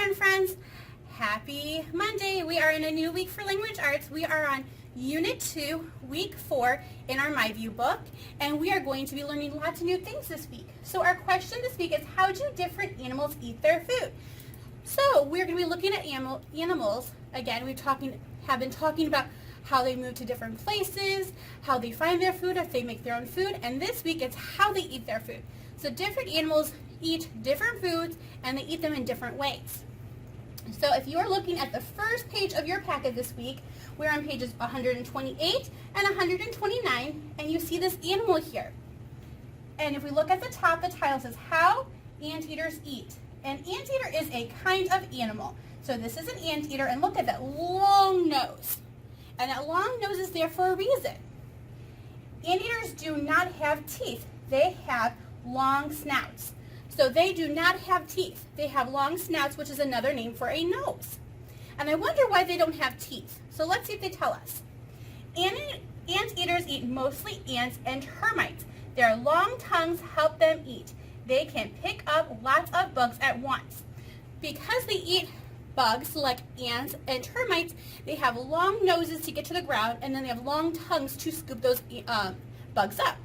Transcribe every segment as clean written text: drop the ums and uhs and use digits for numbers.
there, and friends. Happy Monday. We are in a new week for language arts. We are on Unit 2, Week 4 in our My View book, and we are going to be learning lots of new things this week. So our question this week is, how do different animals eat their food? So we're going to be looking at animals. Again, have been talking about how they move to different places, how they find their food, if they make their own food, and this week it's how they eat their food. So different animals eat different foods, and they eat them in different ways. So if you're looking at the first page of your packet this week, we're on pages 128 and 129, and you see this animal here. And if we look at the top, the title says, How Anteaters Eat. An anteater is a kind of animal. So this is an anteater, and look at that long nose. And that long nose is there for a reason. Anteaters do not have teeth. They have long snouts. So they do not have teeth. They have long snouts, which is another name for a nose. And I wonder why they don't have teeth. So let's see if they tell us. Anteaters eat mostly ants and termites. Their long tongues help them eat. They can pick up lots of bugs at once. Because they eat bugs like ants and termites, they have long noses to get to the ground, and then they have long tongues to scoop those bugs up,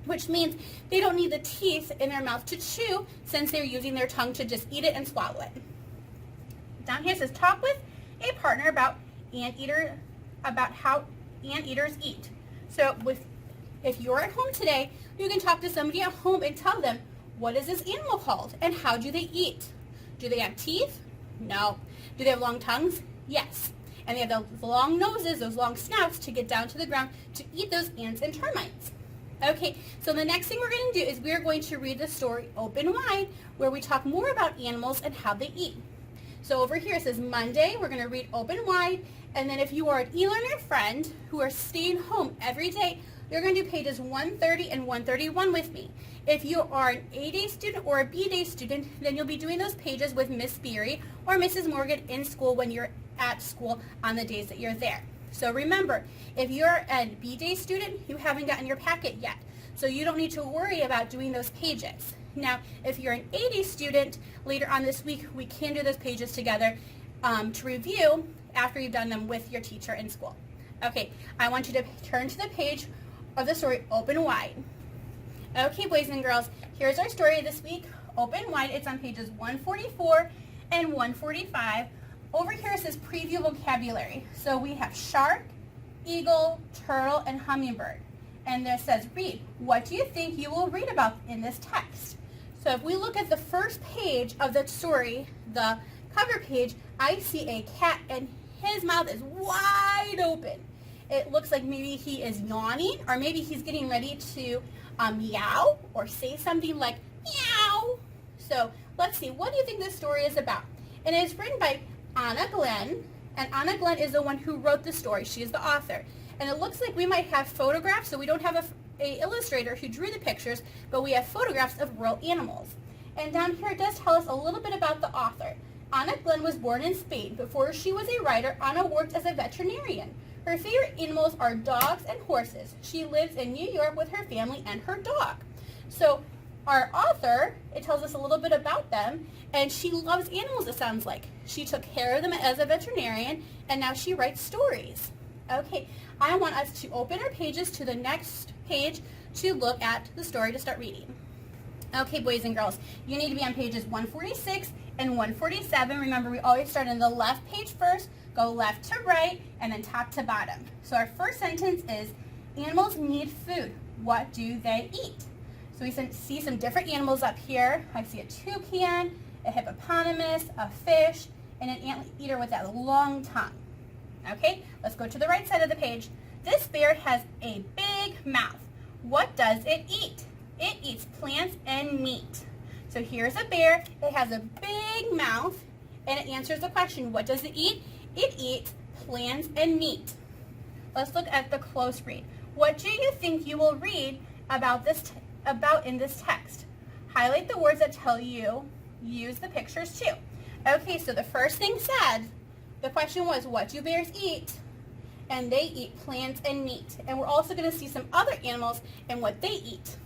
which means they don't need the teeth in their mouth to chew, since they're using their tongue to just eat it and swallow it. Down here it says, talk with a partner about how anteaters eat. So if you're at home today, you can talk to somebody at home and tell them, what is this animal called and how do they eat? Do they have teeth? No. Do they have long tongues? Yes. And they have those long noses, those long snouts to get down to the ground to eat those ants and termites. Okay, so the next thing we're going to do is we're going to read the story Open Wide, where we talk more about animals and how they eat. So over here it says Monday, we're going to read Open Wide, and then if you are an e-learner friend who are staying home every day, you're going to do pages 130 and 131 with me. If you are an A-Day student or a B-Day student, then you'll be doing those pages with Miss Beery or Mrs. Morgan in school when you're at school on the days that you're there. So remember, if you're a B-Day student, you haven't gotten your packet yet. So you don't need to worry about doing those pages. Now, if you're an A-Day student, later on this week, we can do those pages together to review after you've done them with your teacher in school. Okay, I want you to turn to the page of the story Open Wide. Okay, boys and girls, here's our story this week, Open Wide. It's on pages 144 and 145. Over here it says preview vocabulary. So we have shark, eagle, turtle, and hummingbird. And there says read. What do you think you will read about in this text? So if we look at the first page of the story, the cover page, I see a cat and his mouth is wide open. It looks like maybe he is yawning, or maybe he's getting ready to meow or say something like meow. So let's see, what do you think this story is about? And it's written by Anna Glenn, and Anna Glenn is the one who wrote the story. She is the author. And it looks like we might have photographs, so we don't have a illustrator who drew the pictures, but we have photographs of real animals. And down here it does tell us a little bit about the author. Anna Glenn was born in Spain. Before she was a writer, Anna worked as a veterinarian. Her favorite animals are dogs and horses. She lives in New York with her family and her dog. So our author, it tells us a little bit about them, and she loves animals, it sounds like. She took care of them as a veterinarian, and now she writes stories. Okay, I want us to open our pages to the next page to look at the story to start reading. Okay, boys and girls, you need to be on pages 146 and 147. Remember, we always start on the left page first, go left to right, and then top to bottom. So our first sentence is, animals need food. What do they eat? So we see some different animals up here. I see a toucan, a hippopotamus, a fish, and an anteater with that long tongue. Okay, let's go to the right side of the page. This bear has a big mouth. What does it eat? It eats plants and meat. So here's a bear. It has a big mouth, and it answers the question, what does it eat? It eats plants and meat. Let's look at the close read. What do you think you will read about in this text? Highlight the words that tell you, use the pictures too. Okay, so the first thing said, the question was, what do bears eat? And they eat plants and meat. And we're also going to see some other animals and what they eat.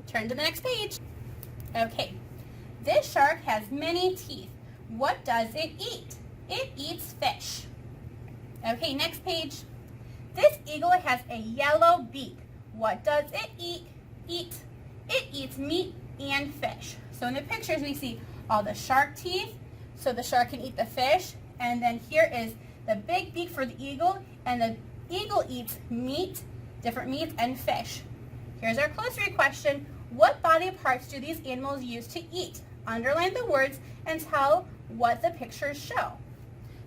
Turn to the next page. Okay, this shark has many teeth. What does it eat? It eats fish. Okay, next page. This eagle has a yellow beak. What does it eat? It eats meat and fish. So in the pictures we see all the shark teeth, so the shark can eat the fish, and then here is the big beak for the eagle, and the eagle eats meat, different meats, and fish. Here's our close read question. What body parts do these animals use to eat? Underline the words and tell what the pictures show.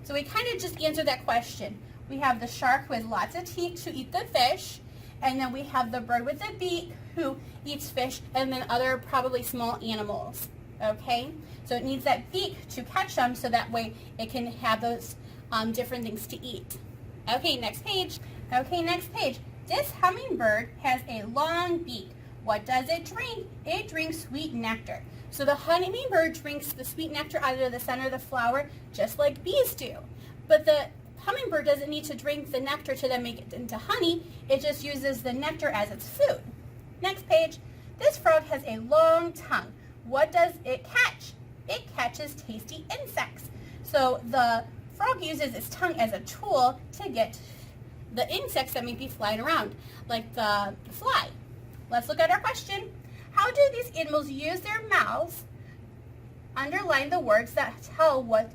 So we kind of just answered that question. We have the shark with lots of teeth to eat the fish, and then we have the bird with the beak who eats fish, and then other probably small animals. Okay, so it needs that beak to catch them so that way it can have those different things to eat. Okay, next page. Okay, next page. This hummingbird has a long beak. What does it drink? It drinks sweet nectar. So the hummingbird drinks the sweet nectar out of the center of the flower just like bees do. But the hummingbird doesn't need to drink the nectar to then make it into honey. It just uses the nectar as its food. Next page. This frog has a long tongue. What does it catch? It catches tasty insects. So the frog uses its tongue as a tool to get the insects that may be flying around, like the fly. Let's look at our question. How do these animals use their mouths? Underline the words that tell what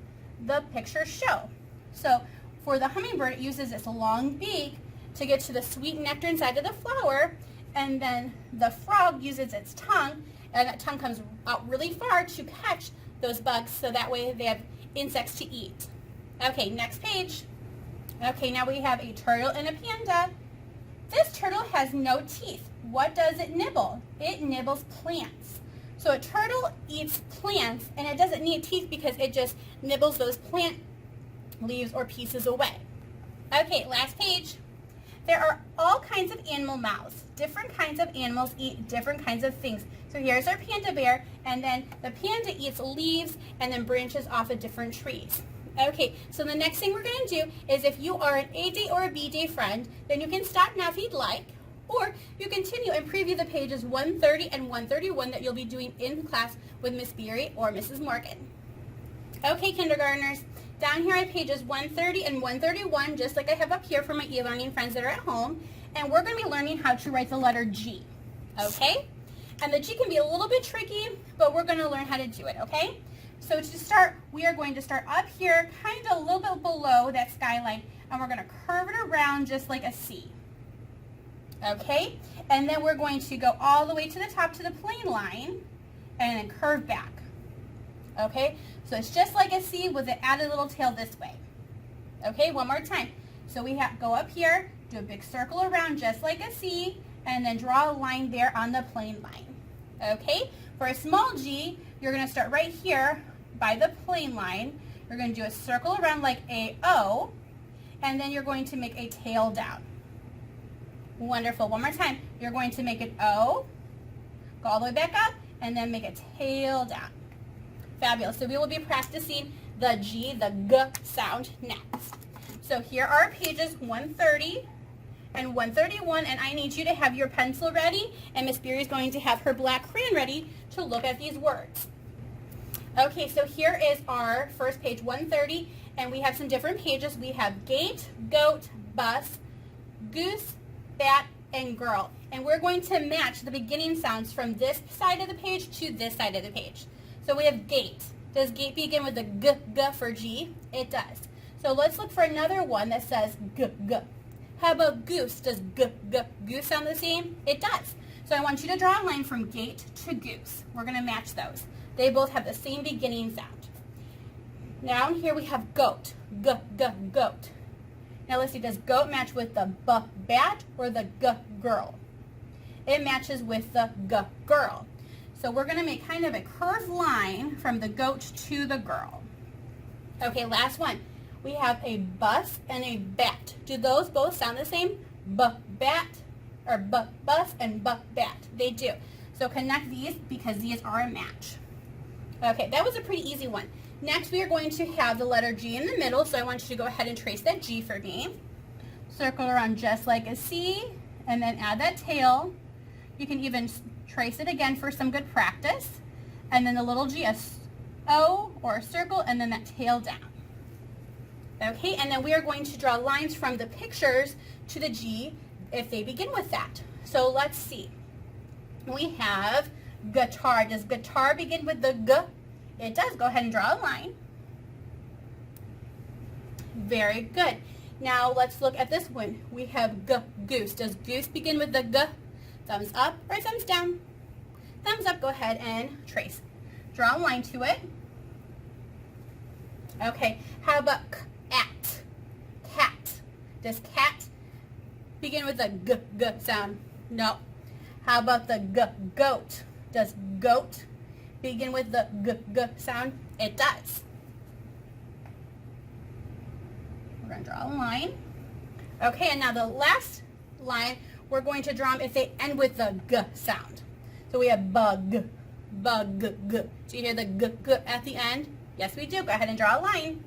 the pictures show. So for the hummingbird, it uses its long beak to get to the sweet nectar inside of the flower, and then the frog uses its tongue, and that tongue comes out really far to catch those bugs, so that way they have insects to eat. Okay, next page. Okay, now we have a turtle and a panda. This turtle has no teeth. What does it nibble? It nibbles plants. So a turtle eats plants, and it doesn't need teeth because it just nibbles those plant leaves or pieces away. Okay, last page. There are all kinds of animal mouths. Different kinds of animals eat different kinds of things. So here's our panda bear, and then the panda eats leaves and then branches off of different trees. Okay, so the next thing we're going to do is if you are an A day or a B day friend, then you can stop now if you'd like, or you continue and preview the pages 130 and 131 that you'll be doing in class with Miss Beery or Mrs. Morgan. Okay, kindergartners, down here at pages 130 and 131, just like I have up here for my e-learning friends that are at home, and we're going to be learning how to write the letter G, okay? And the G can be a little bit tricky, but we're going to learn how to do it, okay? So to start, we are going to start up here, kind of a little bit below that skyline, and we're going to curve it around just like a C. Okay? And then we're going to go all the way to the top to the plane line, and then curve back. Okay? So it's just like a C with an added little tail this way. Okay? One more time. So we go up here, do a big circle around just like a C, and then draw a line there on the plane line. Okay? For a small G, you're going to start right here by the plane line. You're going to do a circle around like a O, and then you're going to make a tail down. Wonderful. One more time. You're going to make an O, go all the way back up, and then make a tail down. Fabulous. So we will be practicing the G, the G sound next. So here are pages 130 and 131, and I need you to have your pencil ready, and Miss Beery is going to have her black crayon ready to look at these words. Okay, so here is our first page, 130, and we have some different pages. We have gate, goat, bus, goose, bat, and girl. And we're going to match the beginning sounds from this side of the page to this side of the page. So we have gate. Does gate begin with a G, G for G? It does. So let's look for another one that says G, G. How about goose? Does G, G, goose sound the same? It does. So I want you to draw a line from gate to goose. We're going to match those. They both have the same beginning sound. Down here we have goat. G, G, goat. Now let's see, does goat match with the B, bat, or the G, girl? It matches with the G, girl. So we're going to make kind of a curved line from the goat to the girl. Okay, last one. We have a bus and a bat. Do those both sound the same? B-bat, or B-bus and B-bat. They do. So connect these because these are a match. Okay, that was a pretty easy one. Next, we are going to have the letter G in the middle, so I want you to go ahead and trace that G for me. Circle around just like a C, and then add that tail. You can even trace it again for some good practice. And then the little G, a O or a circle, and then that tail down. Okay, and then we are going to draw lines from the pictures to the G if they begin with that. So let's see. We have guitar. Does guitar begin with the G? It does. Go ahead and draw a line. Very good. Now let's look at this one. We have goose. Does goose begin with the G? Thumbs up or thumbs down? Thumbs up. Go ahead and trace. Draw a line to it. Okay. How about cat? Cat. Does cat begin with the G sound? No. How about the goat? Does goat begin with the G sound? It does. We're going to draw a line. Okay, and now the last line, we're going to draw them if they end with the G sound. So we have bug, bug, g. Do you hear the g at the end? Yes, we do. Go ahead and draw a line.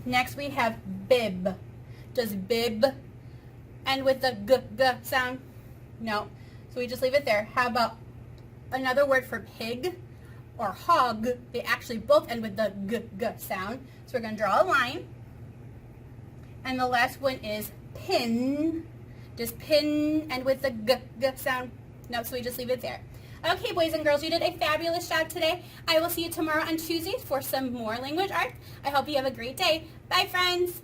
Next, we have bib. Does bib end with the g sound? No. So we just leave it there. How about another word for pig or hog? They actually both end with the g sound. So we're going to draw a line. And the last one is pin. Does pin end with the g sound? No, so we just leave it there. Okay, boys and girls, you did a fabulous job today. I will see you tomorrow on Tuesdays for some more language arts. I hope you have a great day. Bye, friends.